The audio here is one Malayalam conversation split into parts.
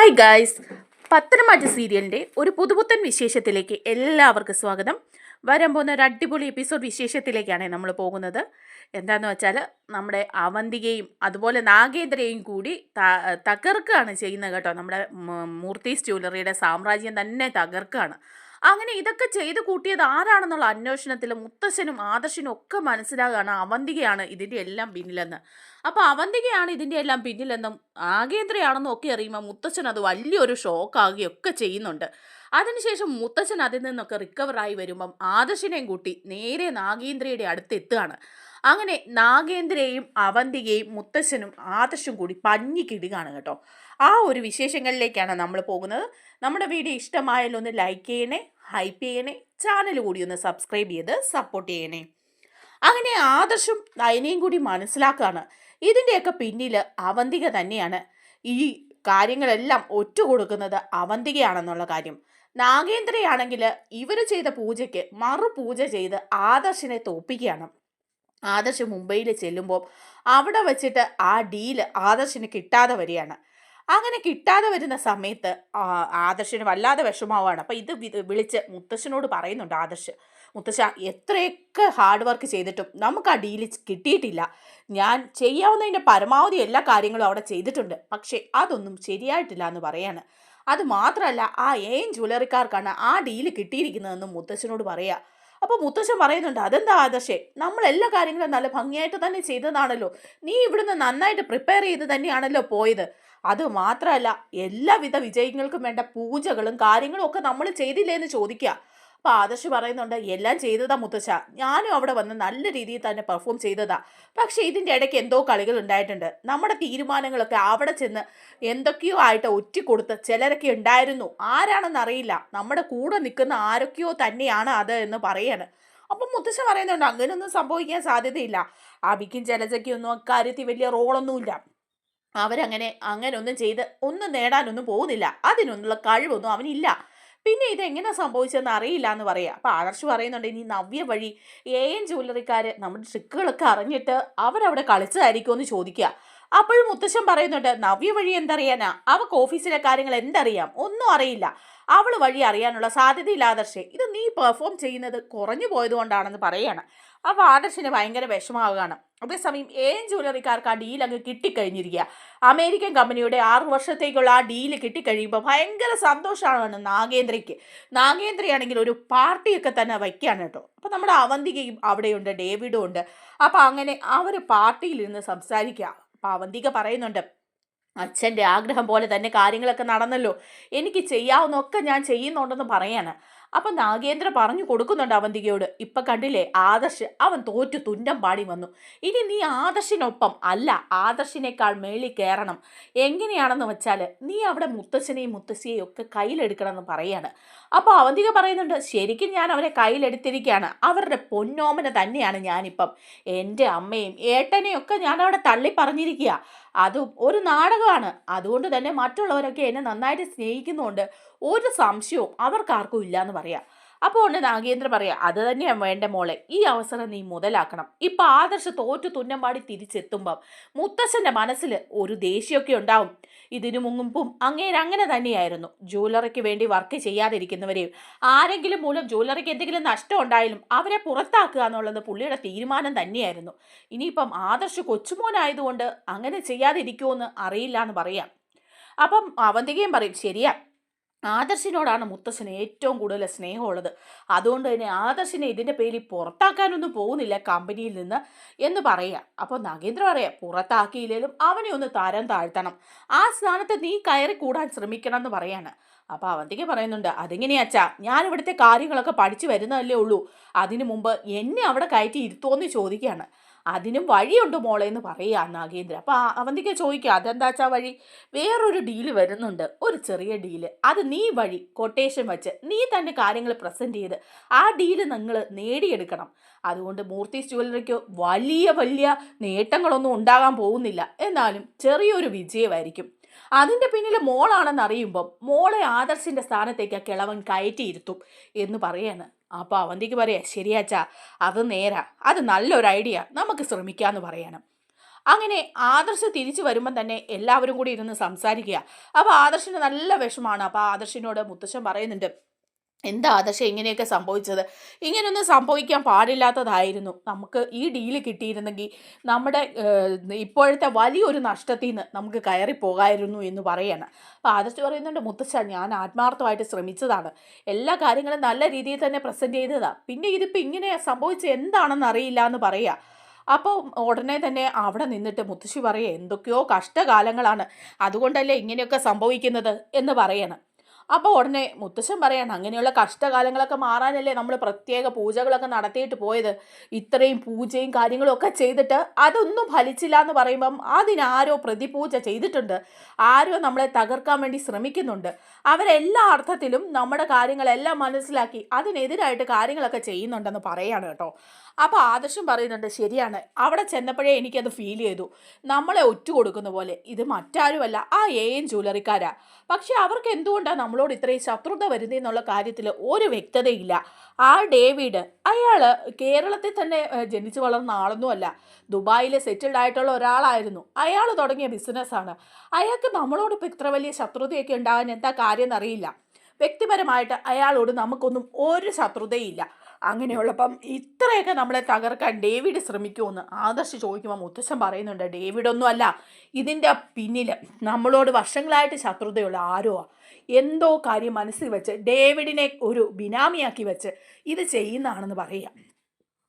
ഹായ് ഗായ്സ്, പത്തനംമാറ്റ സീരിയലിൻ്റെ ഒരു പുതുപുത്തൻ വിശേഷത്തിലേക്ക് എല്ലാവർക്കും സ്വാഗതം. വരാൻ പോകുന്ന ഒരു അടിപൊളി എപ്പിസോഡ് വിശേഷത്തിലേക്കാണ് നമ്മൾ പോകുന്നത്. എന്താണെന്ന് വെച്ചാൽ നമ്മുടെ അവന്തികയും അതുപോലെ നാഗേന്ദ്രയും കൂടി തകർക്കുകയാണ് ചെയ്യുന്നത് കേട്ടോ. നമ്മുടെ മൂർത്തീസ് ജ്വല്ലറിയുടെ സാമ്രാജ്യം തന്നെ തകർക്കുകയാണ്. അങ്ങനെ ഇതൊക്കെ ചെയ്ത് കൂട്ടിയത് ആരാണെന്നുള്ള അന്വേഷണത്തിൽ മുത്തശ്ശനും ആദർശനും ഒക്കെ മനസ്സിലാകുകയാണ് അവന്തികയാണ് ഇതിൻ്റെ എല്ലാം പിന്നിലെന്ന്. അപ്പോൾ അവന്തികയാണ് ഇതിൻ്റെ എല്ലാം പിന്നിലെന്നും നാഗേന്ദ്രയാണെന്നും ഒക്കെ അറിയുമ്പോൾ മുത്തച്ഛൻ അത് വലിയൊരു ഷോക്കാകുകയൊക്കെ ചെയ്യുന്നുണ്ട്. അതിനുശേഷം മുത്തച്ഛൻ അതിൽ നിന്നൊക്കെ റിക്കവറായി വരുമ്പം ആദർശിനെയും കൂട്ടി നേരെ നാഗേന്ദ്രയുടെ അടുത്ത് എത്തുകയാണ്. അങ്ങനെ നാഗേന്ദ്രയെയും അവന്തികയും മുത്തച്ഛനും ആദർശും കൂടി പഞ്ഞിക്കിടുകയാണ് കേട്ടോ. ആ ഒരു വിശേഷങ്ങളിലേക്കാണ് നമ്മൾ പോകുന്നത്. നമ്മുടെ വീഡിയോ ഇഷ്ടമായാലും ഒന്ന് ലൈക്ക് ചെയ്യണേ, ഹൈപ്പ് ചെയ്യണേ, ചാനൽ കൂടി ഒന്ന് സബ്സ്ക്രൈബ് ചെയ്ത് സപ്പോർട്ട് ചെയ്യണേ. അങ്ങനെ ആദർശും നയനയും കൂടി മനസ്സിലാക്കുകയാണ് ഇതിൻ്റെയൊക്കെ പിന്നിൽ അവന്തിക തന്നെയാണ്. ഈ കാര്യങ്ങളെല്ലാം ഒറ്റുകൊടുക്കുന്നത് അവന്തികയാണെന്നുള്ള കാര്യം. നാഗേന്ദ്രയാണെങ്കിൽ ഇവർ ചെയ്ത പൂജയ്ക്ക് മറുപൂജ ചെയ്ത് ആദർശിനെ തോപ്പിക്കുകയാണ്. ആദർശ് മുംബൈയിൽ ചെല്ലുമ്പോൾ അവിടെ വച്ചിട്ട് ആ ഡീല് ആദർശിന് കിട്ടാതെ വരികയാണ്. അങ്ങനെ കിട്ടാതെ വരുന്ന സമയത്ത് ആദർശിന് വല്ലാതെ വിഷമാവാണ്. അപ്പം ഇത് വിളിച്ച് മുത്തശ്ശനോട് പറയുന്നുണ്ട് ആദർശ്, മുത്തശ്ശ എത്രയൊക്കെ ഹാർഡ് വർക്ക് ചെയ്തിട്ടും നമുക്ക് ആ ഡീല് കിട്ടിയിട്ടില്ല. ഞാൻ ചെയ്യാവുന്നതിൻ്റെ പരമാവധി എല്ലാ കാര്യങ്ങളും അവിടെ ചെയ്തിട്ടുണ്ട്, പക്ഷേ അതൊന്നും ശരിയായിട്ടില്ല എന്ന് പറയാണ്. അത് മാത്രമല്ല ആ ജ്വല്ലറിക്കാർക്കാണ് ആ ഡീല് കിട്ടിയിരിക്കുന്നതെന്നും മുത്തശ്ശനോട് പറയുക. അപ്പോൾ മുത്തശ്ശൻ പറയുന്നുണ്ട്, അതെന്താ ആദർശേ, നമ്മൾ എല്ലാ കാര്യങ്ങളും നല്ല ഭംഗിയായിട്ട് തന്നെ ചെയ്തതാണല്ലോ, നീ ഇവിടുന്ന് നന്നായിട്ട് പ്രിപ്പയർ ചെയ്ത് തന്നെയാണല്ലോ പോയത്. അത് മാത്രമല്ല എല്ലാവിധ വിജയങ്ങൾക്കും വേണ്ട പൂജകളും കാര്യങ്ങളും ഒക്കെ നമ്മൾ ചെയ്തില്ലേ എന്ന് ചോദിക്കുക. അപ്പോൾ ആദർശ് പറയുന്നുണ്ട്, എല്ലാം ചെയ്തതാ മുത്തശ്ശ, ഞാനും അവിടെ വന്ന് നല്ല രീതിയിൽ തന്നെ പെർഫോം ചെയ്തതാ. പക്ഷേ ഇതിൻ്റെ ഇടയ്ക്ക് എന്തോ കളികൾ ഉണ്ടായിട്ടുണ്ട്. നമ്മുടെ തീരുമാനങ്ങളൊക്കെ അവിടെ ചെന്ന് എന്തൊക്കെയോ ആയിട്ട് ഒറ്റിക്കൊടുത്ത് ചിലരൊക്കെ ഉണ്ടായിരുന്നു, ആരാണെന്ന് അറിയില്ല, നമ്മുടെ കൂടെ നിൽക്കുന്ന ആരൊക്കെയോ തന്നെയാണ് അത് എന്ന് പറയാണ്. അപ്പം മുത്തശ്ശ പറയുന്നുണ്ട്, അങ്ങനെയൊന്നും സംഭവിക്കാൻ സാധ്യതയില്ല. അബിക്കും ജലജയ്ക്കും ഒന്നും അക്കാര്യത്തിൽ വലിയ റോളൊന്നുമില്ല. അങ്ങനെ ഒന്നും ചെയ്ത് ഒന്നും നേടാനൊന്നും പോകുന്നില്ല, അതിനൊന്നുള്ള കഴിവൊന്നും അവനില്ല. പിന്നെ ഇതെങ്ങനെ സംഭവിച്ചതെന്ന് അറിയില്ല എന്ന് പറയാം. അപ്പം ആദർശ് പറയുന്നുണ്ട്, ഇനി നവ്യ വഴി ജ്വല്ലറിക്കാർ നമ്മുടെ ട്രിക്കുകളൊക്കെ അറിഞ്ഞിട്ട് അവരവിടെ കളിച്ചതായിരിക്കുമോ എന്ന് ചോദിക്കുക. അപ്പോഴും മുത്തശ്ശൻ പറയുന്നുണ്ട്, നവ്യ വഴി എന്തറിയാനാ, അവൾക്ക് ഓഫീസിലെ കാര്യങ്ങൾ എന്തറിയാം, ഒന്നും അറിയില്ല. അവൾ വഴി അറിയാനുള്ള സാധ്യതയില്ല ആദർശ്, ഇത് നീ പെർഫോം ചെയ്യുന്നത് കുറഞ്ഞു പോയതുകൊണ്ടാണെന്ന് പറയാണ്. അപ്പോൾ ആദർശിന് ഭയങ്കര വിഷമാവുകയാണ്. അതേസമയം ജ്വല്ലറിക്കാർക്ക് ആ ഡീൽ അങ്ങ് കിട്ടിക്കഴിഞ്ഞിരിക്കുക. അമേരിക്കൻ കമ്പനിയുടെ 6 വർഷത്തേക്കുള്ള ആ ഡീല് കിട്ടിക്കഴിയുമ്പോൾ ഭയങ്കര സന്തോഷമാണ് നാഗേന്ദ്രയ്ക്ക്. നാഗേന്ദ്രയാണെങ്കിൽ ഒരു പാർട്ടിയൊക്കെ തന്നെ വയ്ക്കുകയാണ് കേട്ടോ. അപ്പോൾ നമ്മുടെ അവന്തികയും അവിടെയുണ്ട്, ഡേവിഡും ഉണ്ട്. അപ്പോൾ അങ്ങനെ അവർ പാർട്ടിയിലിരുന്ന് സംസാരിക്കുക. അപ്പോൾ അവന്തിക പറയുന്നുണ്ട്, അച്ഛൻ്റെ ആഗ്രഹം പോലെ തന്നെ കാര്യങ്ങളൊക്കെ നടന്നല്ലോ, എനിക്ക് ചെയ്യാവുന്നൊക്കെ ഞാൻ ചെയ്യുന്നുണ്ടെന്ന് പറയാണ്. അപ്പം നാഗേന്ദ്ര പറഞ്ഞു കൊടുക്കുന്നുണ്ട് അവന്തികയോട്, ഇപ്പം കണ്ടില്ലേ ആദർശ്, അവൻ തോറ്റു തുന്നം പാടി വന്നു, ഇനി നീ ആദർശിനൊപ്പം അല്ല ആദർശിനേക്കാൾ മേളിൽ കയറണം. എങ്ങനെയാണെന്ന് വെച്ചാൽ നീ അവിടെ മുത്തശ്ശനെയും മുത്തശ്ശിയെയും ഒക്കെ കയ്യിലെടുക്കണമെന്ന് പറയാണ്. അപ്പോൾ അവന്തിക പറയുന്നുണ്ട്, ശരിക്കും ഞാൻ അവരെ കയ്യിലെടുത്തിരിക്കുകയാണ്, അവരുടെ പൊന്നോമന തന്നെയാണ് ഞാനിപ്പം. എൻ്റെ അമ്മയും ഏട്ടനെയും ഒക്കെ ഞാൻ അവിടെ തള്ളി പറഞ്ഞിരിക്കുക. അതും ഒരു നാടകമാണ്. അതുകൊണ്ട് തന്നെ മറ്റുള്ളവരൊക്കെ എന്നെ നന്നായിട്ട് സ്നേഹിക്കുന്നുണ്ട്, ഒരു സംശയവും അവർക്കാർക്കും ഇല്ല എന്ന് പറയാം. അപ്പോൾ ഉണ്ട് നാഗേന്ദ്ര പറയാം, അത് തന്നെയാണ് വേണ്ട മോളെ, ഈ അവസരം നീ മുതലാക്കണം. ഇപ്പം ആദർശ് തോറ്റു തുന്നമ്പാടി തിരിച്ചെത്തുമ്പം മുത്തശ്ശൻ്റെ മനസ്സിൽ ഒരു ദേഷ്യമൊക്കെ ഉണ്ടാവും. ഇതിനു മുമ്പും അങ്ങനെ തന്നെയായിരുന്നു. ജ്വല്ലറിക്ക് വേണ്ടി വർക്ക് ചെയ്യാതിരിക്കുന്നവരെയും ആരെങ്കിലും മൂലം ജ്വല്ലറിക്ക് എന്തെങ്കിലും നഷ്ടം ഉണ്ടായാലും അവരെ പുറത്താക്കുക എന്നുള്ളത് പുള്ളിയുടെ തീരുമാനം തന്നെയായിരുന്നു. ഇനിയിപ്പം ആദർശ് കൊച്ചുമോനായതുകൊണ്ട് അങ്ങനെ ചെയ്യാതിരിക്കുമെന്ന് അറിയില്ല എന്ന് പറയാം. അപ്പം അവന്തികയും പറയും, ശരിയാ, ആദർശിനോടാണ് മുത്തശ്ശന് ഏറ്റവും കൂടുതൽ സ്നേഹമുള്ളത്, അതുകൊണ്ട് തന്നെ ആദർശിനെ ഇതിൻ്റെ പേരിൽ പുറത്താക്കാനൊന്നും പോകുന്നില്ല കമ്പനിയിൽ നിന്ന് എന്ന് പറയുക. അപ്പോൾ നാഗേന്ദ്ര പറയാം, പുറത്താക്കിയില്ലേലും അവനെ ഒന്ന് തരം താഴ്ത്തണം, ആ സ്ഥാനത്ത് നീ കയറി കൂടാൻ ശ്രമിക്കണം എന്ന് പറയാണ്. അപ്പോൾ അവന്തിക്ക് പറയുന്നുണ്ട്, അതെങ്ങനെയാച്ചാ, ഞാൻ ഇവിടുത്തെ കാര്യങ്ങളൊക്കെ പഠിച്ചു വരുന്നതല്ലേ ഉള്ളൂ, അതിനു മുമ്പ് എന്നെ അവിടെ കയറ്റി ഇരുത്തുമെന്ന് ചോദിക്കുകയാണ്. അതിനും വഴിയുണ്ട് മോളെ എന്ന് പറയുക നാഗേന്ദ്ര. അപ്പോൾ അവന്തിക്ക് ചോദിക്കുക, അതെന്താച്ചാ വഴി, വേറൊരു ഡീല് വരുന്നുണ്ട്, ഒരു ചെറിയ ഡീല്, അത് നീ വഴി കൊട്ടേഷൻ വെച്ച് നീ തന്നെ കാര്യങ്ങൾ പ്രസൻറ്റ് ചെയ്ത് ആ ഡീല് നിങ്ങൾ നേടിയെടുക്കണം. അതുകൊണ്ട് മൂർത്തീസ് ജ്വല്ലറിക്ക് വലിയ വലിയ നേട്ടങ്ങളൊന്നും ഉണ്ടാകാൻ പോകുന്നില്ല, എന്നാലും ചെറിയൊരു വിജയമായിരിക്കും. അതിൻ്റെ പിന്നിൽ മോളാണെന്ന് അറിയുമ്പം മോളെ ആദർശിൻ്റെ സ്ഥാനത്തേക്ക് കിളവൻ കയറ്റിയിരുത്തും എന്ന് പറയാണ്. അപ്പോൾ അവന്തിക്ക് പറയാം, ശരിയാച്ചാ, അത് നേരാ, അത് നല്ലൊരു ഐഡിയ, നമുക്ക് ശ്രമിക്കാമെന്ന് പറയണം. അങ്ങനെ ആദർശ് തിരിച്ചു വരുമ്പം തന്നെ എല്ലാവരും കൂടി ഇരുന്ന് സംസാരിക്കുക. അപ്പോൾ ആദർശിന് നല്ല വിഷമാണ്. അപ്പോൾ ആദർശിനോട് മുത്തശ്ശൻ പറയുന്നുണ്ട്, എന്താ ആദർശം ഇങ്ങനെയൊക്കെ സംഭവിച്ചത്? ഇങ്ങനെയൊന്നും സംഭവിക്കാൻ പാടില്ലാത്തതായിരുന്നു. നമുക്ക് ഈ ഡീല് കിട്ടിയിരുന്നെങ്കിൽ നമ്മുടെ ഇപ്പോഴത്തെ വലിയൊരു നഷ്ടത്തിൽ നിന്ന് നമുക്ക് കയറിപ്പോകായിരുന്നു എന്ന് പറയാണ്. അപ്പോൾ ആദർശ് പറയുന്നുണ്ട്, മുത്തശ്ശ ഞാൻ ആത്മാർത്ഥമായിട്ട് ശ്രമിച്ചതാണ്, എല്ലാ കാര്യങ്ങളും നല്ല രീതിയിൽ തന്നെ പ്രസൻറ്റ് ചെയ്തതാണ്, പിന്നെ ഇതിപ്പോൾ ഇങ്ങനെ സംഭവിച്ചത് എന്താണെന്ന് അറിയില്ല എന്ന് പറയുക. അപ്പോൾ ഉടനെ തന്നെ അവിടെ നിന്നിട്ട് മുത്തശ്ശി പറയുക, എന്തൊക്കെയോ കഷ്ടകാലങ്ങളാണ്, അതുകൊണ്ടല്ലേ ഇങ്ങനെയൊക്കെ സംഭവിക്കുന്നത് എന്ന് പറയണം. അപ്പോൾ ഉടനെ മുത്തശ്ശൻ പറയാണ്, അങ്ങനെയുള്ള കഷ്ടകാലങ്ങളൊക്കെ മാറാനല്ലേ നമ്മൾ പ്രത്യേക പൂജകളൊക്കെ നടത്തിയിട്ട് പോയത്. ഇത്രയും പൂജയും കാര്യങ്ങളും ഒക്കെ ചെയ്തിട്ട് അതൊന്നും ഫലിച്ചില്ല എന്ന് പറയുമ്പം അതിനാരോ പ്രതിപൂജ ചെയ്തിട്ടുണ്ട്, ആരോ നമ്മളെ തകർക്കാൻ വേണ്ടി ശ്രമിക്കുന്നുണ്ട്. അവരെല്ലാ അർത്ഥത്തിലും നമ്മുടെ കാര്യങ്ങളെല്ലാം മനസ്സിലാക്കി അതിനെതിരായിട്ട് കാര്യങ്ങളൊക്കെ ചെയ്യുന്നുണ്ടെന്ന് പറയാണ് കേട്ടോ. അപ്പോൾ ആദർശം പറയുന്നുണ്ട്, ശരിയാണ്, അവിടെ ചെന്നപ്പോഴേ എനിക്കത് ഫീൽ ചെയ്തു, നമ്മളെ ഒറ്റ കൊടുക്കുന്ന പോലെ. ഇത് മറ്റാരുമല്ല, ആ AM ജ്വല്ലറിക്കാരാ. പക്ഷെ അവർക്ക് എന്തുകൊണ്ടാണ് നമ്മളോട് ഇത്രയും ശത്രുത വരുന്നതെന്നുള്ള കാര്യത്തിൽ ഒരു വ്യക്തതയില്ല. ആ ഡേവിഡ്, അയാൾ കേരളത്തിൽ തന്നെ ജനിച്ചു വളർന്ന ആളൊന്നുമല്ല, ദുബായിൽ സെറ്റിൽഡ് ആയിട്ടുള്ള ഒരാളായിരുന്നു. അയാൾ തുടങ്ങിയ ബിസിനസ്സാണ്. അയാൾക്ക് നമ്മളോട് ഇപ്പോൾ ഇത്ര വലിയ ശത്രുതയൊക്കെ ഉണ്ടാകാൻ എന്താ കാര്യം എന്നറിയില്ല. വ്യക്തിപരമായിട്ട് അയാളോട് നമുക്കൊന്നും ഒരു ശത്രുതയില്ല. അങ്ങനെയുള്ളപ്പം ഇത്രയൊക്കെ നമ്മളെ തകർക്കാൻ ഡേവിഡ് ശ്രമിക്കുമെന്ന് ആദർശ് ചോദിക്കുമ്പോൾ മുത്തശ്ശൻ പറയുന്നുണ്ട്, ഡേവിഡൊന്നും അല്ല, ഇതിൻ്റെ പിന്നിൽ നമ്മളോട് വർഷങ്ങളായിട്ട് ശത്രുതയുള്ള ആരോ എന്തോ കാര്യം മനസ്സിൽ വെച്ച് ഡേവിഡിനെ ഒരു ബിനാമിയാക്കി വെച്ച് ഇത് ചെയ്യുന്നതാണെന്ന് പറയുക.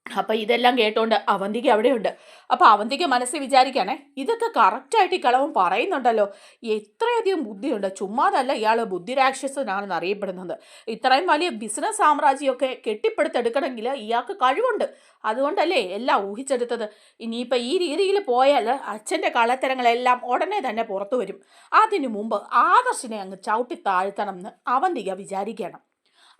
അപ്പം ഇതെല്ലാം കേട്ടോണ്ട് അവന്തിക അവിടെയുണ്ട്. അപ്പോൾ അവന്തിക മനസ്സിൽ വിചാരിക്കുകയാണേ, ഇതൊക്കെ കറക്റ്റായിട്ട് ഈ കളവൻ പറയുന്നുണ്ടല്ലോ, എത്രയധികം ബുദ്ധിയുണ്ട്, ചുമ്മാതല്ല ഇയാൾ ബുദ്ധിരാക്ഷസനാണെന്ന് അറിയപ്പെടുന്നത്. ഇത്രയും വലിയ ബിസിനസ് സാമ്രാജ്യമൊക്കെ കെട്ടിപ്പടുത്തെടുക്കണമെങ്കിൽ ഇയാൾക്ക് കഴിവുണ്ട്, അതുകൊണ്ടല്ലേ എല്ലാം ഊഹിച്ചെടുത്തത്. ഇനിയിപ്പോൾ ഈ രീതിയിൽ പോയാൽ അച്ഛൻ്റെ കള്ളത്തരങ്ങളെല്ലാം ഉടനെ തന്നെ പുറത്തു വരും. അതിനു മുമ്പ് ആദർശിനെ അങ്ങ് ചവിട്ടി താഴ്ത്തണം എന്ന് അവന്തിക വിചാരിക്കണം.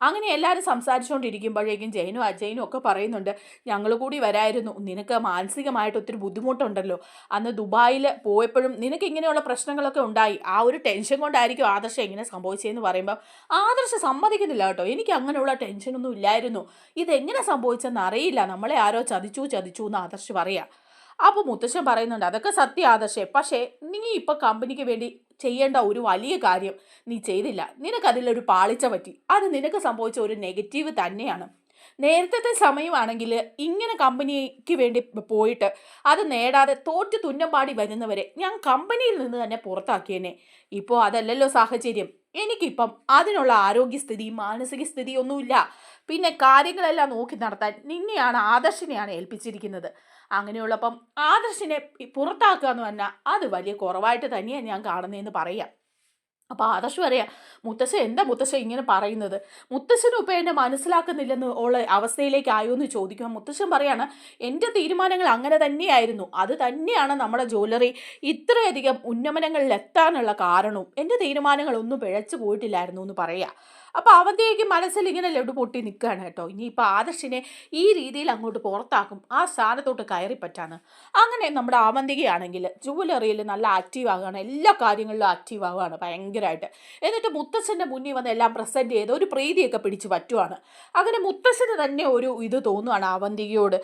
അങ്ങനെ എല്ലാവരും സംസാരിച്ചുകൊണ്ടിരിക്കുമ്പോഴേക്കും ജയനും അജയനും ഒക്കെ പറയുന്നുണ്ട്, ഞങ്ങൾ കൂടി വരായിരുന്നു, നിനക്ക് മാനസികമായിട്ട് ഒത്തിരി ബുദ്ധിമുട്ടുണ്ടല്ലോ, അന്ന് ദുബായിൽ പോയപ്പോഴും നിനക്ക് ഇങ്ങനെയുള്ള പ്രശ്നങ്ങളൊക്കെ ഉണ്ടായി, ആ ഒരു ടെൻഷൻ കൊണ്ടായിരിക്കും ആദർശം ഇങ്ങനെ സംഭവിച്ചതെന്ന് പറയുമ്പോൾ ആദർശം സമ്മതിക്കുന്നില്ല കേട്ടോ, എനിക്ക് അങ്ങനെയുള്ള ടെൻഷനൊന്നും ഇല്ലായിരുന്നു, ഇതെങ്ങനെ സംഭവിച്ചെന്ന് അറിയില്ല, നമ്മളെ ആരോ ചതിച്ചു എന്ന് ആദർശ് പറയാം. അപ്പോൾ മുത്തശ്ശൻ പറയുന്നുണ്ട്, അതൊക്കെ സത്യം ആദർശേ, പക്ഷേ നീ ഇപ്പോൾ കമ്പനിക്ക് വേണ്ടി ചെയ്യേണ്ട ഒരു വലിയ കാര്യം നീ ചെയ്തില്ല, നിനക്കതിലൊരു പാളിച്ച പറ്റി, അത് നിനക്ക് സംഭവിച്ച ഒരു നെഗറ്റീവ് തന്നെയാണ്. നേരത്തെ സമയമാണെങ്കിൽ ഇങ്ങനെ കമ്പനിക്ക് വേണ്ടി പോയിട്ട് അത് നേടാതെ തോറ്റ് തുന്നം പാടി വരുന്നവരെ ഞാൻ കമ്പനിയിൽ നിന്ന് തന്നെ പുറത്താക്കിയേനെ. ഇപ്പോൾ അതല്ലല്ലോ സാഹചര്യം, എനിക്കിപ്പം അതിനുള്ള ആരോഗ്യസ്ഥിതി മാനസിക സ്ഥിതി ഒന്നുമില്ല, പിന്നെ കാര്യങ്ങളെല്ലാം നോക്കി നടത്താൻ നിന്നെയാണ് ആദർശിനെയാണ് ഏൽപ്പിച്ചിരിക്കുന്നത്. അങ്ങനെയുള്ളപ്പം ആദർശിനെ പുറത്താക്കുക എന്ന് പറഞ്ഞാൽ അത് വലിയ കുറവായിട്ട് തന്നെയാണ് ഞാൻ കാണുന്നതെന്ന് പറയാം. അപ്പോൾ ആദർശ് പറയാം, മുത്തശ്ശൻ എന്താ മുത്തശ്ശൻ ഇങ്ങനെ പറയുന്നത്, മുത്തശ്ശനും ഇപ്പം എന്നെ മനസ്സിലാക്കുന്നില്ലെന്ന് ഉള്ള അവസ്ഥയിലേക്ക് ആയോ എന്ന് ചോദിക്കുമ്പോൾ മുത്തശ്ശൻ പറയാണ്, എൻ്റെ തീരുമാനങ്ങൾ അങ്ങനെ തന്നെയായിരുന്നു, അത് തന്നെയാണ് നമ്മുടെ ജ്വല്ലറി ഇത്രയധികം ഉന്നമനങ്ങളിൽ എത്താനുള്ള കാരണവും, എൻ്റെ തീരുമാനങ്ങളൊന്നും പിഴച്ചു പോയിട്ടില്ലായിരുന്നു എന്ന് പറയാം. അപ്പോൾ അവന്തേക്ക് മനസ്സിൽ ഇങ്ങനെ ലഡു പൊട്ടി നിൽക്കുകയാണ് കേട്ടോ. ഇനിയിപ്പോൾ ആദർശിനെ ഈ രീതിയിൽ അങ്ങോട്ട് പുറത്താക്കും, ആ സ്ഥാനത്തോട്ട് കയറി പറ്റാണ്. അങ്ങനെ നമ്മുടെ അവന്തികയാണെങ്കിൽ ജുവലറിയിൽ നല്ല ആക്റ്റീവ് ആകുകയാണ്, എല്ലാ കാര്യങ്ങളിലും ആക്റ്റീവ് ആവുകയാണ് ഭയങ്കരമായിട്ട്. എന്നിട്ട് മുത്തശ്ശൻ്റെ മുന്നിൽ വന്ന് എല്ലാം പ്രസൻറ്റ് ചെയ്ത് ഒരു പ്രീതിയൊക്കെ പിടിച്ച് പറ്റുവാണ്. അങ്ങനെ മുത്തശ്ശന് തന്നെ ഒരു ഇത് തോന്നുകയാണ് അവന്തികയോട്,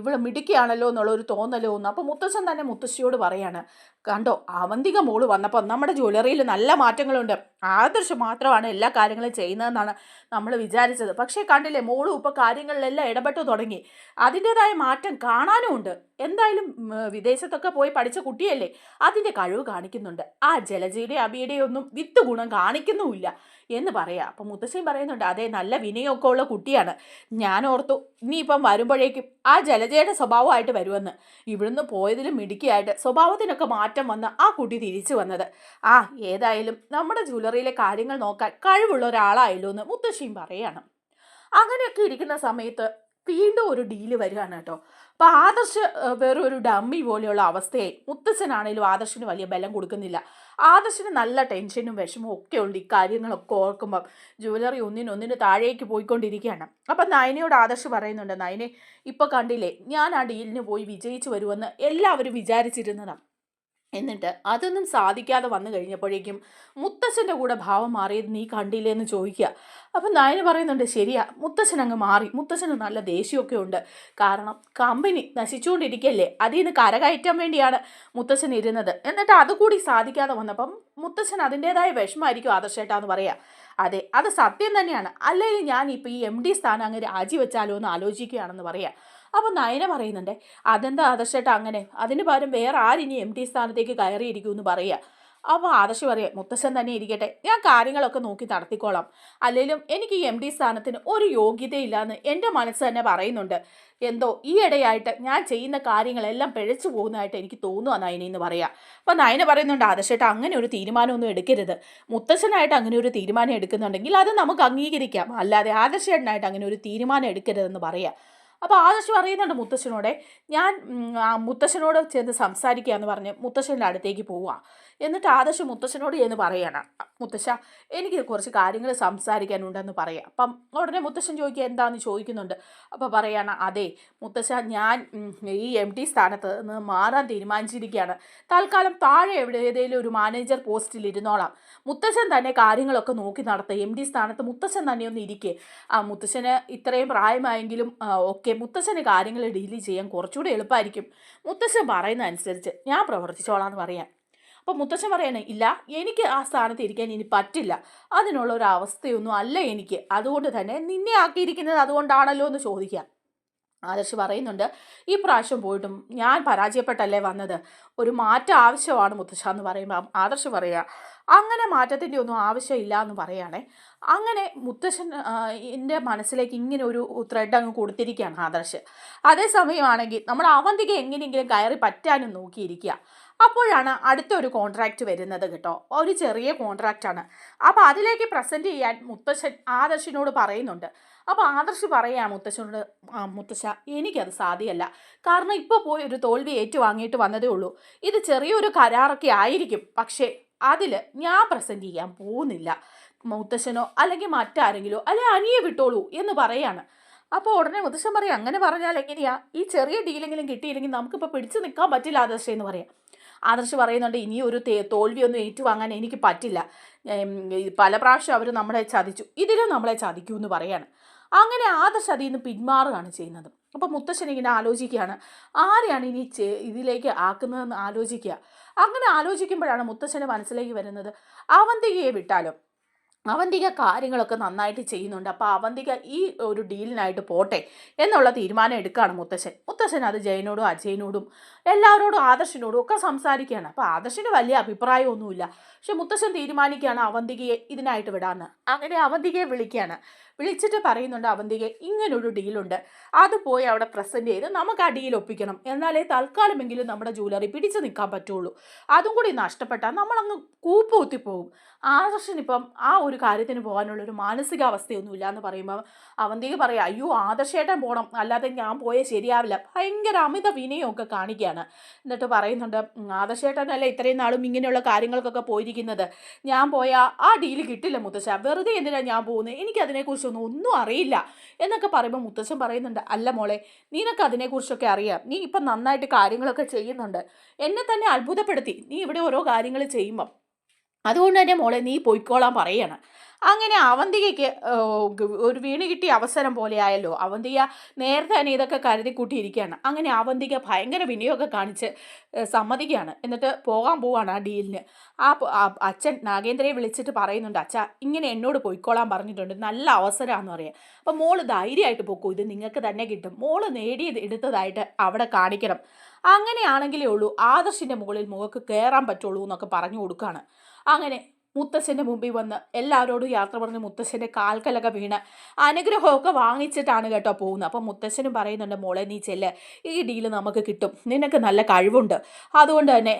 ഇവൾ മിടുക്കിയാണല്ലോ എന്നുള്ളൊരു തോന്നൽ തോന്നുന്നു. അപ്പോൾ മുത്തശ്ശൻ തന്നെ മുത്തശ്ശിയോട് പറയാണ്, കണ്ടോ അവന്തിക മോള് വന്നപ്പോൾ നമ്മുടെ ജ്വല്ലറിയിൽ നല്ല മാറ്റങ്ങളുണ്ട്, ആദർശ് മാത്രമാണ് എല്ലാ കാര്യങ്ങളും ചെയ്യുന്നതെന്നാണ് നമ്മൾ വിചാരിച്ചത്, പക്ഷേ കണ്ടില്ലേ മോളും ഇപ്പോൾ കാര്യങ്ങളിലെല്ലാം ഇടപെട്ടു തുടങ്ങി, അതിൻ്റെതായ മാറ്റം കാണാനും ഉണ്ട്. എന്തായാലും വിദേശത്തൊക്കെ പോയി പഠിച്ച കുട്ടിയല്ലേ, അതിൻ്റെ കഴിവ് കാണിക്കുന്നുണ്ട്, ആ ജലജയുടെ അബിയുടെയും ഒന്നും വിത്ത് ഗുണം കാണിക്കുന്നുമില്ല എന്ന് പറയാം. അപ്പം മുത്തശ്ശൻ പറയുന്നുണ്ട്, അതെ നല്ല വിനയമൊക്കെ ഉള്ള കുട്ടിയാണ്, ഞാൻ ഓർത്തു ഇനിയിപ്പം വരുമ്പോഴേക്കും ആ ജലജയുടെ സ്വഭാവമായിട്ട് വരുമെന്ന്, ഇവിടുന്ന് പോയതിലും മിടുക്കിയായിട്ട് സ്വഭാവത്തിനൊക്കെ മാറ്റം വന്ന് ആ കുട്ടി തിരിച്ചു വന്നത്, ഏതായാലും നമ്മുടെ ജ്വല്ലറിയിലെ കാര്യങ്ങൾ നോക്കാൻ കഴിവുള്ള ഒരാളായല്ലോ എന്ന് മുത്തശ്ശിയും പറയാണ്. അങ്ങനെയൊക്കെ ഇരിക്കുന്ന സമയത്ത് വീണ്ടും ഒരു ഡീല് വരികയാണ് കേട്ടോ. അപ്പോൾ ആദർശ് വേറെ ഒരു ഡമ്മി പോലെയുള്ള അവസ്ഥയായി. മുത്തച്ഛനാണേലും ആദർശിന് വലിയ ബലം കൊടുക്കുന്നില്ല. ആദർശിന് നല്ല ടെൻഷനും വിഷമവും ഒക്കെ ഉണ്ട് ഈ കാര്യങ്ങളൊക്കെ ഓർക്കുമ്പം. ജ്വല്ലറി ഒന്നിനൊന്നിന് താഴേക്ക് പോയിക്കൊണ്ടിരിക്കുകയാണ്. അപ്പം നയനയോട് ആദർശ് പറയുന്നുണ്ട്, നയനെ ഇപ്പോൾ കണ്ടില്ലേ, ഞാൻ ആ ഡീലിന് പോയി വിജയിച്ചു വരുമെന്ന് എല്ലാവരും വിചാരിച്ചിരുന്നതാണ്, എന്നിട്ട് അതൊന്നും സാധിക്കാതെ വന്നു കഴിഞ്ഞപ്പോഴേക്കും മുത്തശ്ശൻ്റെ കൂടെ ഭാവം മാറിയത് നീ കണ്ടില്ലേ എന്ന് ചോദിക്കുക. അപ്പം നയന് പറയുന്നുണ്ട്, ശരിയാ, മുത്തശ്ശൻ അങ്ങ് മാറി, മുത്തശ്ശന് നല്ല ദേഷ്യമൊക്കെ ഉണ്ട്. കാരണം കമ്പനി നശിച്ചുകൊണ്ടിരിക്കുകയല്ലേ, അതിൽ നിന്ന് കരകയറ്റാൻ വേണ്ടിയാണ് മുത്തശ്ശൻ ഇരുന്നത്. എന്നിട്ട് അതുകൂടി സാധിക്കാതെ വന്നപ്പം മുത്തശ്ശൻ അതിൻ്റെതായ വിഷമമായിരിക്കും ആദർശേട്ടാന്ന് പറയാ. അതെ, അത് സത്യം തന്നെയാണ്. അല്ലെങ്കിൽ ഞാൻ ഇപ്പോൾ ഈ MD സ്ഥാനം അങ്ങ് രാജിവെച്ചാലോ എന്ന് ആലോചിക്കുകയാണെന്ന് പറയാം. അപ്പം നയന പറയുന്നുണ്ട്, അതെന്താ ആദർശേട്ടാ അങ്ങനെ, അതിന് പകരം വേറെ ആരിനി MD സ്ഥാനത്തേക്ക് കയറിയിരിക്കുമെന്ന് പറയുക. അപ്പോൾ ആദർശ് പറയാം, മുത്തശ്ശൻ തന്നെ ഇരിക്കട്ടെ, ഞാൻ കാര്യങ്ങളൊക്കെ നോക്കി നടത്തിക്കോളാം. അല്ലെങ്കിലും എനിക്ക് ഈ MD സ്ഥാനത്തിന് ഒരു യോഗ്യതയില്ലാന്ന് എൻ്റെ മനസ്സ് തന്നെ പറയുന്നുണ്ട്. എന്തോ ഈ ഇടയായിട്ട് ഞാൻ ചെയ്യുന്ന കാര്യങ്ങളെല്ലാം പിഴച്ചു പോകുന്നതായിട്ട് എനിക്ക് തോന്നുക നയനെന്ന് പറയാം. അപ്പോൾ നയന പറയുന്നുണ്ട്, ആദർശേട്ടാ അങ്ങനെ ഒരു തീരുമാനമൊന്നും എടുക്കരുത്. മുത്തശ്ശനായിട്ട് അങ്ങനെ ഒരു തീരുമാനം എടുക്കുന്നുണ്ടെങ്കിൽ അത് നമുക്ക് അംഗീകരിക്കാം, അല്ലാതെ ആദർശേട്ടനായിട്ട് അങ്ങനെ ഒരു തീരുമാനം എടുക്കരുതെന്ന് പറയാം. അപ്പോൾ ആദർശ് പറയുന്നുണ്ട് മുത്തശ്ശനോടെ, ഞാൻ മുത്തശ്ശനോട് ചെന്ന് സംസാരിക്കുക എന്ന് പറഞ്ഞ് മുത്തശ്ശൻ്റെ അടുത്തേക്ക് പോവുക. എന്നിട്ട് ആദർശ് മുത്തശ്ശനോട് ചെന്ന് പറയണം, മുത്തശ്ശ എനിക്ക് കുറച്ച് കാര്യങ്ങൾ സംസാരിക്കാനുണ്ടെന്ന് പറയാം. അപ്പം ഉടനെ മുത്തശ്ശൻ ചോദിക്കുക, എന്താണെന്ന് ചോദിക്കുന്നുണ്ട്. അപ്പോൾ പറയാണ്, അതെ മുത്തശ്ശ, ഞാൻ ഈ MD സ്ഥാനത്ത് നിന്ന് മാറാൻ തീരുമാനിച്ചിരിക്കുകയാണ്. തൽക്കാലം താഴെ ഏതെങ്കിലും ഒരു മാനേജർ പോസ്റ്റിൽ ഇരുന്നോളാം. മുത്തശ്ശൻ തന്നെ കാര്യങ്ങളൊക്കെ നോക്കി നടത്തുക. MD സ്ഥാനത്ത് മുത്തശ്ശൻ തന്നെ ഒന്ന് ഇരിക്കുക. മുത്തശ്ശന് ഇത്രയും പ്രായമായെങ്കിലും ഒക്കെ മുത്തശ്ശന് കാര്യങ്ങൾ ഡീൽ ചെയ്യാൻ കുറച്ചുകൂടി എളുപ്പമായിരിക്കും. മുത്തശ്ശൻ പറയുന്ന അനുസരിച്ച് ഞാൻ പ്രവർത്തിച്ചോളാം എന്ന് പറയാം. അപ്പോൾ മുത്തശ്ശൻ പറയണേ, ഇല്ല, എനിക്ക് ആ സ്ഥാനത്ത് ഇരിക്കാൻ ഇനി പറ്റില്ല, അതിനുള്ള ഒരു അവസ്ഥയൊന്നും അല്ല എനിക്ക്, അതുകൊണ്ട് തന്നെ നിന്നെ ആക്കിയിരിക്കുന്നത് അതുകൊണ്ടാണല്ലോ എന്ന് ചോദിക്കാം. ആദർശ് പറയുന്നുണ്ട്, ഈ പ്രാവശ്യം പോയിട്ടും ഞാൻ പരാജയപ്പെട്ടല്ലേ വന്നത്, ഒരു മാറ്റം ആവശ്യമാണ് മുത്തശ്ശ എന്ന് പറയുമ്പോൾ ആദർശ് പറയുക, അങ്ങനെ മാറ്റത്തിൻ്റെ ഒന്നും ആവശ്യമില്ല എന്ന് പറയുകയാണേ. അങ്ങനെ മുത്തശ്ശൻ എൻ്റെ മനസ്സിലേക്ക് ഇങ്ങനെ ഒരു ത്രെഡ് അങ്ങ് കൊടുത്തിരിക്കുകയാണ് ആദർശ്. അതേസമയമാണെങ്കിൽ നമ്മുടെ അവന്തിക എങ്ങനെയെങ്കിലും കയറി പറ്റാനും നോക്കിയിരിക്കുക. അപ്പോഴാണ് അടുത്തൊരു കോൺട്രാക്റ്റ് വരുന്നത് കേട്ടോ, ഒരു ചെറിയ കോൺട്രാക്റ്റാണ്. അപ്പോൾ അതിലേക്ക് പ്രസൻറ്റ് ചെയ്യാൻ മുത്തശ്ശൻ ആദർശിനോട് പറയുന്നുണ്ട്. അപ്പോൾ ആദർശ് പറയാ മുത്തശ്ശനോട്, മുത്തശ്ശ എനിക്കത് സാധ്യമല്ല, കാരണം ഇപ്പോൾ പോയി ഒരു തോൽവി ഏറ്റുവാങ്ങിയിട്ട് വന്നതേ ഉള്ളൂ. ഇത് ചെറിയൊരു കരാറൊക്കെ ആയിരിക്കും, പക്ഷേ അതിൽ ഞാൻ പ്രസൻറ്റ് ചെയ്യാൻ പോകുന്നില്ല. മുത്തശ്ശനോ അല്ലെങ്കിൽ മറ്റാരെങ്കിലോ അല്ലെങ്കിൽ അനിയെ വിട്ടോളൂ എന്ന് പറയാണ്. അപ്പോൾ ഉടനെ മുത്തശ്ശൻ പറയാം, അങ്ങനെ പറഞ്ഞാൽ എങ്ങനെയാ, ഈ ചെറിയ ഡീലെങ്കിലും കിട്ടിയില്ലെങ്കിൽ നമുക്കിപ്പോൾ പിടിച്ചു നിൽക്കാൻ പറ്റില്ല ആദർശ എന്ന് പറയാം. ആദർശ് പറയുന്നുണ്ട്, ഇനി ഒരു തോൽവിയൊന്നും ഏറ്റുവാങ്ങാൻ എനിക്ക് പറ്റില്ല. പല പ്രാവശ്യം അവർ നമ്മളെ ചതിച്ചു, ഇതിലും നമ്മളെ ചതിക്കൂ എന്ന് പറയാണ്. അങ്ങനെ ആദർശ് അതിൽ നിന്ന് പിന്മാറുകയാണ് ചെയ്യുന്നത്. അപ്പോൾ മുത്തശ്ശൻ ഇങ്ങനെ ആലോചിക്കുകയാണ്, ആരെയാണ് ഇനി ഇതിലേക്ക് ആക്കുന്നതെന്ന് ആലോചിക്കുക. അങ്ങനെ ആലോചിക്കുമ്പോഴാണ് മുത്തശ്ശൻ്റെ മനസ്സിലേക്ക് വരുന്നത്, അവന്തികയെ വിട്ടാലോ, അവന്തിക കാര്യങ്ങളൊക്കെ നന്നായിട്ട് ചെയ്യുന്നുണ്ട്, അപ്പോൾ അവന്തിക ഈ ഒരു ഡീലിനായിട്ട് പോട്ടെ എന്നുള്ള തീരുമാനം എടുക്കുകയാണ് മുത്തശ്ശൻ അത് ജയനോടും അജയനോടും എല്ലാവരോടും ആദർശിനോടും ഒക്കെ സംസാരിക്കുകയാണ്. അപ്പോൾ ആദർശിന് വലിയ അഭിപ്രായമൊന്നുമില്ല, പക്ഷെ മുത്തശ്ശൻ തീരുമാനിക്കുകയാണ് അവന്തികയെ ഇതിനായിട്ട് വിടാമെന്ന്. അങ്ങനെ അവന്തികയെ വിളിച്ചിട്ട് പറയുന്നുണ്ട്, അവന്തിക ഇങ്ങനൊരു ഡീലുണ്ട്, അത് പോയി അവിടെ പ്രസൻറ്റ് ചെയ്ത് നമുക്ക് ആ ഡീൽ ഒപ്പിക്കണം, എന്നാലേ തൽക്കാലമെങ്കിലും നമ്മുടെ ജ്വല്ലറി പിടിച്ചു നിൽക്കാൻ പറ്റുള്ളൂ. അതും കൂടി നഷ്ടപ്പെട്ടാൽ നമ്മളങ്ങ് കൂപ്പുകുത്തിപ്പോകും. ആദർശനിപ്പം ആ ഒരു കാര്യത്തിന് പോകാനുള്ളൊരു മാനസികാവസ്ഥയൊന്നുമില്ല എന്ന് പറയുമ്പോൾ അവന്തിക പറയാം, അയ്യോ ആദർശേട്ടൻ പോകണം, അല്ലാതെ ഞാൻ പോയാൽ ശരിയാവില്ല, ഭയങ്കര അമിത വിനയമൊക്കെ കാണിക്കുകയാണ്. എന്നിട്ട് പറയുന്നുണ്ട്, ആദർശേട്ടനല്ല ഇത്രയും നാളും ഇങ്ങനെയുള്ള കാര്യങ്ങൾക്കൊക്കെ പോയിരിക്കുന്നത്, ഞാൻ പോയാൽ ആ ഡീല് കിട്ടില്ല മുത്തശ്ശ, വെറുതെ എന്തിനാണ് ഞാൻ പോകുന്നത്, എനിക്കതിനെക്കുറിച്ചൊന്നും ഒന്നും അറിയില്ല എന്നൊക്കെ പറയുമ്പോൾ മുത്തശ്ശൻ പറയുന്നുണ്ട്, അല്ല മോളെ, നിനക്ക് അതിനെക്കുറിച്ചൊക്കെ അറിയാം, നീ ഇപ്പം നന്നായിട്ട് കാര്യങ്ങളൊക്കെ ചെയ്യുന്നുണ്ട്, എന്നെ തന്നെ അത്ഭുതപ്പെടുത്തി നീ ഇവിടെ ഓരോ കാര്യങ്ങൾ ചെയ്യുമ്പം, അതുകൊണ്ട് തന്നെ മോളെ നീ പൊയ്ക്കോളാൻ പറയാണ്. അങ്ങനെ അവന്തികയ്ക്ക് ഒരു വീണ് കിട്ടിയ അവസരം പോലെ ആയല്ലോ. അവന്തിക നേരത്തെ തന്നെ ഇതൊക്കെ കരുതി കൂട്ടിയിരിക്കുകയാണ്. അങ്ങനെ അവന്തിക ഭയങ്കര വിനയമൊക്കെ കാണിച്ച് സമ്മതിക്കുകയാണ്. എന്നിട്ട് പോകാൻ പോവാണ് ആ ഡീലിന്. അച്ഛൻ നാഗേന്ദ്രയെ വിളിച്ചിട്ട് പറയുന്നുണ്ട്, അച്ഛാ ഇങ്ങനെ എന്നോട് പൊയ്ക്കോളാൻ പറഞ്ഞിട്ടുണ്ട്, നല്ല അവസരമാണെന്ന് പറയാം. അപ്പം മോള് ധൈര്യമായിട്ട് പോക്കൂ, ഇത് നിങ്ങൾക്ക് തന്നെ കിട്ടും, മോള് എടുത്തതായിട്ട് അവിടെ കാണിക്കണം, അങ്ങനെയാണെങ്കിലേ ഉള്ളൂ ആദർശിൻ്റെ മുകളിൽ മുഖക്ക് കയറാൻ പറ്റുള്ളൂ എന്നൊക്കെ പറഞ്ഞു കൊടുക്കുകയാണ്. അങ്ങനെ മുത്തശ്ശൻ്റെ മുമ്പിൽ വന്ന് എല്ലാവരോടും യാത്ര പറഞ്ഞ് മുത്തശ്ശൻ്റെ കാൽക്കലൊക്കെ വീണ് അനുഗ്രഹമൊക്കെ വാങ്ങിച്ചിട്ടാണ് കേട്ടോ പോകുന്നത്. അപ്പം മുത്തശ്ശനും പറയുന്നുണ്ട്, മോളെ നീ ചെല്ല്, ഈ ഡീല് നമുക്ക് കിട്ടും, നിനക്ക് നല്ല കഴിവുണ്ട്, അതുകൊണ്ട് തന്നെ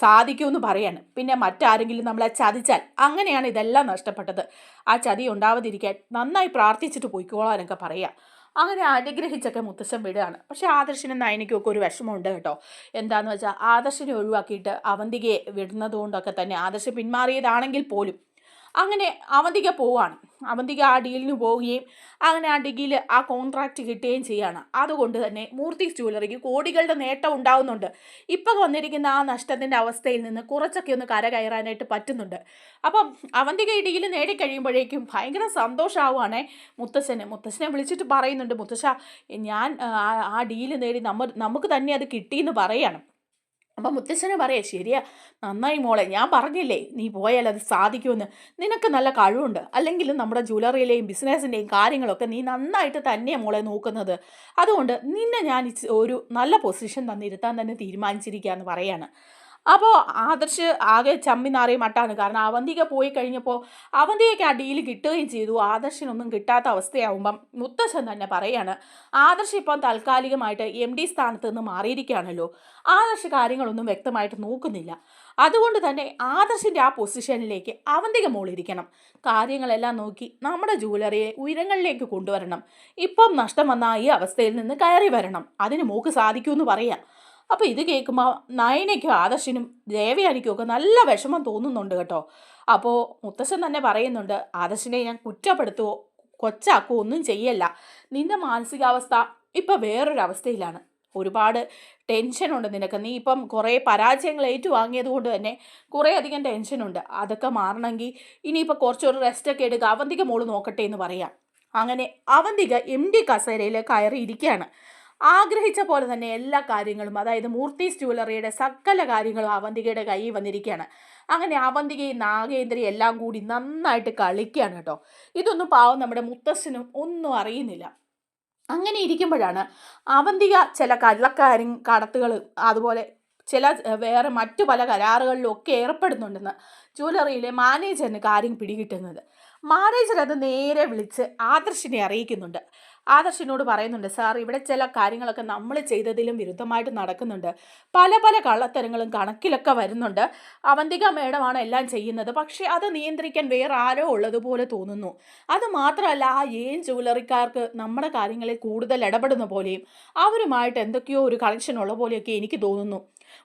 സാധിക്കുമെന്ന് പറയാണ്. പിന്നെ മറ്റാരെങ്കിലും നമ്മളെ ചതിച്ചാൽ, അങ്ങനെയാണ് ഇതെല്ലാം നഷ്ടപ്പെട്ടത്, ആ ചതി ഉണ്ടാവാതിരിക്കാൻ നന്നായി പ്രാർത്ഥിച്ചിട്ട് പോയിക്കോളാനൊക്കെ പറയാം. അങ്ങനെ അനുഗ്രഹിച്ചൊക്കെ മുത്തശ്ശൻ വിടുകയാണ്. പക്ഷേ ആദർശിനും നയനിക്കുമൊക്കെ ഒരു വിഷമമുണ്ട് കേട്ടോ. എന്താണെന്ന് വെച്ചാൽ ആദർശിനെ ഒഴിവാക്കിയിട്ട് അവന്തികയെ വിടുന്നത് കൊണ്ടൊക്കെ തന്നെ ആദർശ് പിന്മാറിയതാണെങ്കിൽ പോലും അങ്ങനെ അവന്തിക പോവാണ്. അവന്തിക ആ ഡീലിന് പോവുകയും അങ്ങനെ ആ ഡിഗ്രിയിൽ ആ കോൺട്രാക്റ്റ് കിട്ടുകയും ചെയ്യുകയാണ്. അതുകൊണ്ട് തന്നെ മൂർത്തീസ് ജ്വല്ലറിക്ക് കോടികളുടെ നേട്ടം ഉണ്ടാവുന്നുണ്ട്. ഇപ്പം വന്നിരിക്കുന്ന ആ നഷ്ടത്തിൻ്റെ അവസ്ഥയിൽ നിന്ന് കുറച്ചൊക്കെ ഒന്ന് കരകയറാനായിട്ട് പറ്റുന്നുണ്ട്. അപ്പം അവന്തിക ഈ ഡീല് നേടിക്കഴിയുമ്പോഴേക്കും ഭയങ്കര സന്തോഷമാവുകയാണേ മുത്തശ്ശനെ വിളിച്ചിട്ട് പറയുന്നുണ്ട്, മുത്തശ്ശ ഞാൻ ആ ഡീല് നേടി നമുക്ക് തന്നെ അത് കിട്ടിയെന്ന് പറയാണ്. അപ്പം മുത്തശ്ശനെ പറയാ, ശരിയാ, നന്നായി മോളെ, ഞാൻ പറഞ്ഞില്ലേ നീ പോയാൽ അത് സാധിക്കുമെന്ന്. നിനക്ക് നല്ല കഴിവുണ്ട്, അല്ലെങ്കിലും നമ്മുടെ ജ്വല്ലറിയിലെയും ബിസിനസ്സിൻ്റെയും കാര്യങ്ങളൊക്കെ നീ നന്നായിട്ട് തന്നെയാണ് മോളെ നോക്കുന്നത്. അതുകൊണ്ട് നിന്നെ ഞാൻ ഒരു നല്ല പൊസിഷൻ തന്നിരുത്താൻ തന്നെ തീരുമാനിച്ചിരിക്കുക എന്ന് പറയാണ്. അപ്പോൾ ആദർശ് ആകെ ചമ്മി നാറിയ മട്ടാണ്. കാരണം അവന്തിക പോയി കഴിഞ്ഞപ്പോൾ അവന്തികയ്ക്ക് ആ ഡീല് കിട്ടുകയും ചെയ്തു. ആദർശിനൊന്നും കിട്ടാത്ത അവസ്ഥയാവുമ്പം മുത്തശ്ശൻ തന്നെ പറയാണ്, ആദർശ് ഇപ്പം താൽക്കാലികമായിട്ട് MD സ്ഥാനത്ത് നിന്ന് മാറിയിരിക്കുകയാണല്ലോ, ആദർശ് കാര്യങ്ങളൊന്നും വ്യക്തമായിട്ട് നോക്കുന്നില്ല. അതുകൊണ്ട് തന്നെ ആദർശിൻ്റെ ആ പൊസിഷനിലേക്ക് അവന്തിക മോളിരിക്കണം. കാര്യങ്ങളെല്ലാം നോക്കി നമ്മുടെ ജ്വല്ലറിയെ ഉയരങ്ങളിലേക്ക് കൊണ്ടുവരണം. ഇപ്പം നഷ്ടം വന്ന ഈ അവസ്ഥയിൽ നിന്ന് കയറി വരണം. അതിന് മോക്ക് സാധിക്കുമെന്ന് പറയാം. അപ്പോൾ ഇത് കേൾക്കുമ്പോൾ നയനയ്ക്കും ആദർശിനും ദേവയാനിക്കും ഒക്കെ നല്ല വിഷമം തോന്നുന്നുണ്ട് കേട്ടോ. അപ്പോൾ മുത്തശ്ശൻ തന്നെ പറയുന്നുണ്ട്, ആദർശിനെ ഞാൻ കുറ്റപ്പെടുത്തുവോ കൊച്ചാക്കുവോ ഒന്നും ചെയ്യല്ല. നിന്റെ മാനസികാവസ്ഥ ഇപ്പം വേറൊരവസ്ഥയിലാണ്. ഒരുപാട് ടെൻഷനുണ്ട് നിനക്ക്. നീ ഇപ്പം കുറേ പരാജയങ്ങൾ ഏറ്റുവാങ്ങിയത് കൊണ്ട് തന്നെ കുറേ അധികം ടെൻഷനുണ്ട്. അതൊക്കെ മാറണമെങ്കിൽ ഇനിയിപ്പോൾ കുറച്ചൊരു റെസ്റ്റൊക്കെ എടുക്കുക, അവന്തിക മോള് നോക്കട്ടെ എന്ന് പറയാം. അങ്ങനെ അവന്തിക MD കസേരയിൽ കയറി ഇരിക്കുകയാണ്. ആഗ്രഹിച്ച പോലെ തന്നെ എല്ലാ കാര്യങ്ങളും, അതായത് മൂർത്തീസ് ജ്വല്ലറിയുടെ സകല കാര്യങ്ങളും അവന്തികയുടെ കയ്യിൽ വന്നിരിക്കുകയാണ്. അങ്ങനെ അവന്തികയും നാഗേന്ദ്രയും എല്ലാം കൂടി നന്നായിട്ട് കളിക്കുകയാണ് കേട്ടോ. ഇതൊന്നും പാവം നമ്മുടെ മുത്തശ്ശനും ഒന്നും അറിയുന്നില്ല. അങ്ങനെ ഇരിക്കുമ്പോഴാണ് അവന്തിക ചില കടത്തുകളും അതുപോലെ ചില വേറെ മറ്റു പല കരാറുകളിലും ഒക്കെ ഏർപ്പെടുന്നുണ്ടെന്ന് ജ്വല്ലറിയിലെ മാനേജറിന് കാര്യം പിടികിട്ടുന്നത്. മാനേജർ അത് നേരെ വിളിച്ച് ആദർശിനെ അറിയിക്കുന്നുണ്ട്. ആദർശിനോട് പറയുന്നുണ്ട്, സാർ, ഇവിടെ ചില കാര്യങ്ങളൊക്കെ നമ്മൾ ചെയ്തതിലും വിരുദ്ധമായിട്ട് നടക്കുന്നുണ്ട്. പല പല കള്ളത്തരങ്ങളും കണക്കിലൊക്കെ വരുന്നുണ്ട്. അവന്തിക മേഡമാണ് എല്ലാം ചെയ്യുന്നത്. പക്ഷേ അത് നിയന്ത്രിക്കാൻ വേറെ ആരോ ഉള്ളതുപോലെ തോന്നുന്നു. അത് മാത്രമല്ല, ആ ജ്വല്ലറിക്കാർക്ക് നമ്മുടെ കാര്യങ്ങളിൽ കൂടുതൽ ഇടപെടുന്ന പോലെയും അവരുമായിട്ട് എന്തൊക്കെയോ ഒരു കണക്ഷൻ ഉള്ള പോലെയൊക്കെ എനിക്ക് തോന്നുന്നു.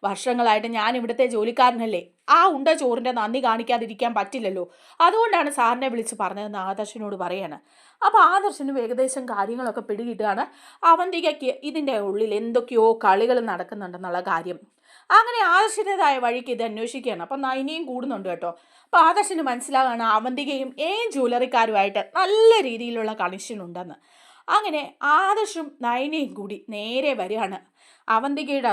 വർഷങ്ങളായിട്ട് ഞാൻ ഇവിടുത്തെ ജോലിക്കാരനല്ലേ, ആ ഉണ്ട ചോറിൻ്റെ നന്ദി കാണിക്കാതിരിക്കാൻ പറ്റില്ലല്ലോ. അതുകൊണ്ടാണ് സാറിനെ വിളിച്ച് പറഞ്ഞതെന്ന് ആദർശിനോട് പറയാണ്. അപ്പോൾ ആദർശനും ഏകദേശം കാര്യങ്ങളൊക്കെ പിടികിട്ടുകയാണ്. അവന്തികയ്ക്ക് ഇതിൻ്റെ ഉള്ളിൽ എന്തൊക്കെയോ കളികൾ നടക്കുന്നുണ്ടെന്നുള്ള കാര്യം. അങ്ങനെ ആദർശിൻ്റെതായ വഴിക്ക് ഇത് അന്വേഷിക്കുകയാണ്. അപ്പം നയനയും കൂടുന്നുണ്ട് കേട്ടോ. അപ്പോൾ ആദർശിന് മനസ്സിലാവുകയാണ് അവന്തികയും ജ്വല്ലറിക്കാരുമായിട്ട് നല്ല രീതിയിലുള്ള കണക്ഷൻ ഉണ്ടെന്ന്. അങ്ങനെ ആദർശും നയനയും കൂടി നേരെ വരികയാണ് അവന്തികയുടെ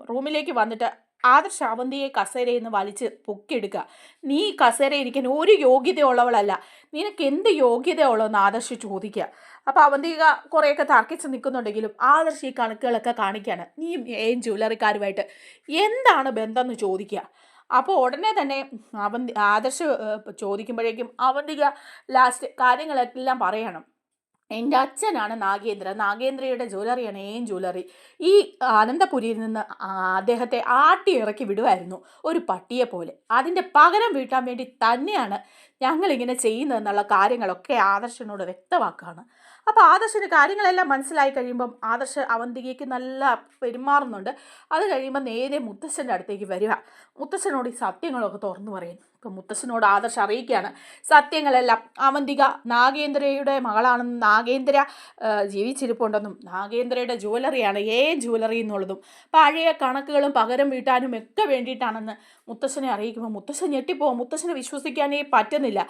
റൂമിലേക്ക് വന്നിട്ട് ആദർശ് അവന്തിയെ കസേരയിൽ നിന്ന് വലിച്ച് പൊക്കിയെടുക്കുക. നീ കസേര ഇരിക്കാൻ ഒരു യോഗ്യതയുള്ളവളല്ല, നിനക്ക് എന്ത് യോഗ്യതയുള്ളതെന്ന് ആദർശ് ചോദിക്കുക. അപ്പോൾ അവന്തിക കുറേയൊക്കെ തർക്കിച്ച് നിൽക്കുന്നുണ്ടെങ്കിലും ആദർശ് ഈ കണക്കുകളൊക്കെ കാണിക്കുകയാണ്. നീ ജ്വല്ലറിക്കാരുമായിട്ട് എന്താണ് ബന്ധം എന്ന് ചോദിക്കുക. അപ്പോൾ ഉടനെ തന്നെ ആദർശ് ചോദിക്കുമ്പോഴേക്കും അവന്തിക ലാസ്റ്റ് കാര്യങ്ങളെല്ലാം പറയണം. എൻ്റെ അച്ഛനാണ് നാഗേന്ദ്രയുടെ ജ്വല്ലറിയാണ് ജ്വല്ലറി. ഈ അനന്തപുരിയിൽ നിന്ന് അദ്ദേഹത്തെ ആട്ടി ഇറക്കി വിടുമായിരുന്നു ഒരു പട്ടിയെ പോലെ. അതിൻ്റെ പകരം വീട്ടാൻ വേണ്ടി തന്നെയാണ് ഞങ്ങളിങ്ങനെ ചെയ്യുന്നതെന്നുള്ള കാര്യങ്ങളൊക്കെ ആദർശനോട് വ്യക്തമാക്കുകയാണ്. അപ്പോൾ ആദർശന് കാര്യങ്ങളെല്ലാം മനസ്സിലായി കഴിയുമ്പം ആദർശ് അവന്തികയ്ക്ക് നല്ല പെരുമാറുന്നുണ്ട്. അത് കഴിയുമ്പോൾ നേരെ മുത്തശ്ശൻ്റെ അടുത്തേക്ക് വരിക. മുത്തശ്ശനോട് ഈ സത്യങ്ങളൊക്കെ തുറന്നു പറയുന്നു. ഇപ്പം മുത്തശ്ശനോട് ആദർശ് അറിയിക്കുകയാണ് സത്യങ്ങളെല്ലാം. അവന്തിക നാഗേന്ദ്രയുടെ മകളാണെന്നും നാഗേന്ദ്ര ജീവിച്ചിരിപ്പുണ്ടെന്നും നാഗേന്ദ്രയുടെ ജ്വല്ലറിയാണ് ജ്വല്ലറി എന്നുള്ളതും പഴയ കണക്കുകളും പകരം വീട്ടാനും ഒക്കെ വേണ്ടിയിട്ടാണെന്ന് മുത്തശ്ശനെ അറിയിക്കുമ്പോൾ മുത്തശ്ശൻ ഞെട്ടിപ്പോവും. മുത്തശ്ശനെ വിശ്വസിക്കാനേ പറ്റുന്നില്ല.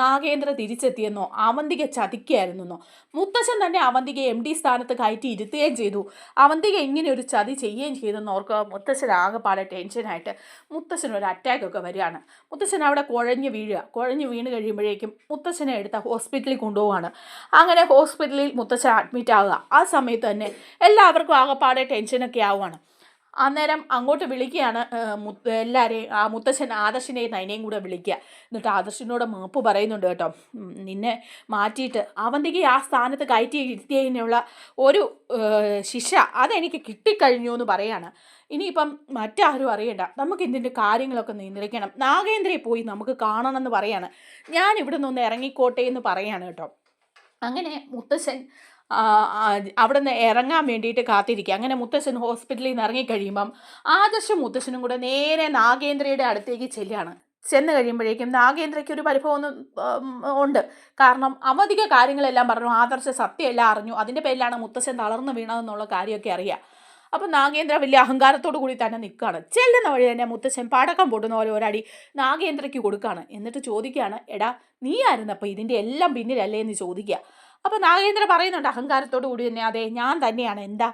നാഗേന്ദ്ര തിരിച്ചെത്തിയെന്നോ അവന്തിക ചതിക്കുകയായിരുന്നെന്നോ. മുത്തശ്ശൻ തന്നെ അവന്തികയെ MD സ്ഥാനത്ത് കയറ്റി ഇരുത്തുകയും ചെയ്തു. അവന്തിക ഇങ്ങനെ ഒരു ചതി ചെയ്യുകയും ചെയ്തെന്ന് ഓർക്കുക. മുത്തശ്ശൻ ആകെപ്പാടെ ടെൻഷനായിട്ട് മുത്തശ്ശനൊരു അറ്റാക്കൊക്കെ വരികയാണ്. മുത്തശ്ശൻ അവിടെ കുഴഞ്ഞു വീണ് കഴിയുമ്പോഴേക്കും മുത്തശ്ശനെ എടുത്ത ഹോസ്പിറ്റലിൽ കൊണ്ടുപോവാണ്. അങ്ങനെ ഹോസ്പിറ്റലിൽ മുത്തശ്ശൻ അഡ്മിറ്റ് ആവുക. ആ സമയത്ത് തന്നെ എല്ലാവർക്കും ആകെപ്പാടെ ടെൻഷനൊക്കെ ആവുകയാണ്. അന്നേരം അങ്ങോട്ട് വിളിക്കുകയാണ് എല്ലാവരെയും. ആ മുത്തശ്ശൻ ആദർശിനെയും നയനയും കൂടെ വിളിക്കുക. എന്നിട്ട് ആദർശിനോട് മാപ്പ് പറയുന്നുണ്ട് കേട്ടോ. നിന്നെ മാറ്റിയിട്ട് അവന്തിക്ക് ആ സ്ഥാനത്ത് കയറ്റി ഇരുത്തിയതിനുള്ള ഒരു ശിക്ഷ അതെനിക്ക് കിട്ടിക്കഴിഞ്ഞു എന്ന് പറയാണ്. ഇനിയിപ്പം മറ്റാരും അറിയണ്ട, നമുക്ക് ഇതിൻ്റെ കാര്യങ്ങളൊക്കെ നിയന്ത്രിക്കണം. നാഗേന്ദ്രയെ പോയി നമുക്ക് കാണണമെന്ന് പറയാണ്. ഞാൻ ഇവിടെ നിന്ന് ഇറങ്ങിക്കോട്ടെ എന്ന് പറയാണ് കേട്ടോ. അങ്ങനെ മുത്തശ്ശൻ അവിടെ നിന്ന് ഇറങ്ങാൻ വേണ്ടിയിട്ട് കാത്തിരിക്കുക. അങ്ങനെ മുത്തശ്ശൻ ഹോസ്പിറ്റലിൽ നിന്ന് ഇറങ്ങിക്കഴിയുമ്പം ആദർശും മുത്തശ്ശനും കൂടെ നേരെ നാഗേന്ദ്രയുടെ അടുത്തേക്ക് ചെല്ലുകയാണ്. ചെന്ന് കഴിയുമ്പോഴേക്കും നാഗേന്ദ്രയ്ക്ക് ഒരു പരിഭവം ഉണ്ട്. കാരണം അവധിക കാര്യങ്ങളെല്ലാം പറഞ്ഞു, ആദർശ സത്യമെല്ലാം അറിഞ്ഞു. അതിൻ്റെ പേരിലാണ് മുത്തശ്ശൻ തളർന്നു വീണതെന്നുള്ള കാര്യമൊക്കെ അറിയാം. അപ്പം നാഗേന്ദ്ര വലിയ അഹങ്കാരത്തോടു കൂടി തന്നെ നിൽക്കുകയാണ്. ചെല്ലുന്ന വഴി തന്നെ മുത്തശ്ശൻ പടക്കം പൊട്ടുന്ന പോലെ ഒരടി നാഗേന്ദ്രയ്ക്ക് കൊടുക്കുകയാണ്. എന്നിട്ട് ചോദിക്കുകയാണ്, എടാ നീ ആയിരുന്നപ്പോൾ ഇതിൻ്റെ എല്ലാം പിന്നിലല്ലേ എന്ന് ചോദിക്കുക. അപ്പോൾ നാഗേന്ദ്ര പറയുന്നുണ്ട് അഹങ്കാരത്തോടു കൂടി തന്നെ, അതെ ഞാൻ തന്നെയാണ്. എന്താ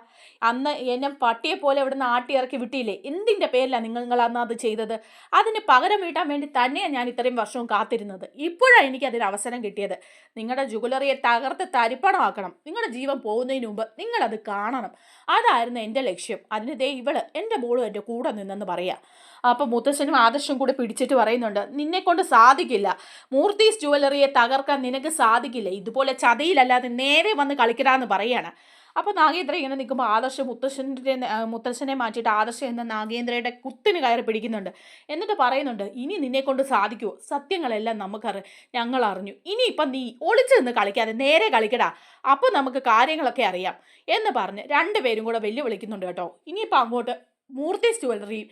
അന്ന് എന്നെ പട്ടിയെ പോലെ ഇവിടെ നിന്ന് ആട്ടിയിറക്കി വിട്ടിയില്ലേ, എന്തിൻ്റെ പേരിലാണ് നിങ്ങൾ അന്ന് അത് ചെയ്തത്? അതിന് പകരം വീട്ടാൻ വേണ്ടി തന്നെയാണ് ഞാൻ ഇത്രയും വർഷവും കാത്തിരുന്നത്. ഇപ്പോഴാണ് എനിക്കതിന് അവസരം കിട്ടിയത്. നിങ്ങളുടെ ജുവലറിയെ തകർത്ത് തരിപ്പണമാക്കണം. നിങ്ങളുടെ ജീവൻ പോകുന്നതിന് മുമ്പ് നിങ്ങളത് കാണണം. അതായിരുന്നു എൻ്റെ ലക്ഷ്യം. അതിന് ദേ ഇവള് എൻ്റെ മോളും എൻ്റെ കൂടെ നിന്നെന്ന് പറയാം. അപ്പോൾ മുത്തശ്ശനും ആദർശം കൂടി പിടിച്ചിട്ട് പറയുന്നുണ്ട്, നിന്നെക്കൊണ്ട് സാധിക്കില്ല. മൂർത്തീസ് ജുവലറിയെ തകർക്കാൻ നിനക്ക് സാധിക്കില്ല. ഇതുപോലെ ചതയിലല്ലാതെ നേരെ വന്ന് കളിക്കടാന്ന് പറയാണ്. അപ്പോൾ നാഗേന്ദ്ര ഇങ്ങനെ നിൽക്കുമ്പോൾ ആദർശം മുത്തശ്ശനെ മാറ്റിയിട്ട് ആദർശം എന്ന നാഗേന്ദ്രയുടെ കുത്തിന് കയറി പിടിക്കുന്നുണ്ട്. എന്നിട്ട് പറയുന്നുണ്ട്, ഇനി നിന്നെക്കൊണ്ട് സാധിക്കുമോ? സത്യങ്ങളെല്ലാം ഞങ്ങൾ അറിഞ്ഞു. ഇനിയിപ്പം നീ ഒളിച്ചു നിന്ന് കളിക്കാതെ നേരെ കളിക്കടാ, അപ്പോൾ നമുക്ക് കാര്യങ്ങളൊക്കെ അറിയാം എന്ന് പറഞ്ഞ് രണ്ടുപേരും കൂടെ വെല്ലുവിളിക്കുന്നുണ്ട് കേട്ടോ. ഇനിയിപ്പോൾ അങ്ങോട്ട് മൂർത്തീസ് ജ്വല്ലറിയും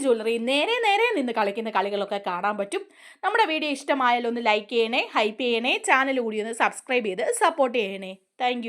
ജ്വല്ലറിയും നേരെ നിന്ന് കളിക്കുന്ന കളികളൊക്കെ കാണാൻ പറ്റും. നമ്മുടെ വീഡിയോ ഇഷ്ടമായാലൊന്ന് ലൈക്ക് ചെയ്യണേ, ഹൈപ്പ് ചെയ്യണേ, ചാനൽ കൂടി ഒന്ന് സബ്സ്ക്രൈബ് ചെയ്ത് സപ്പോർട്ട് ചെയ്യണേ. താങ്ക്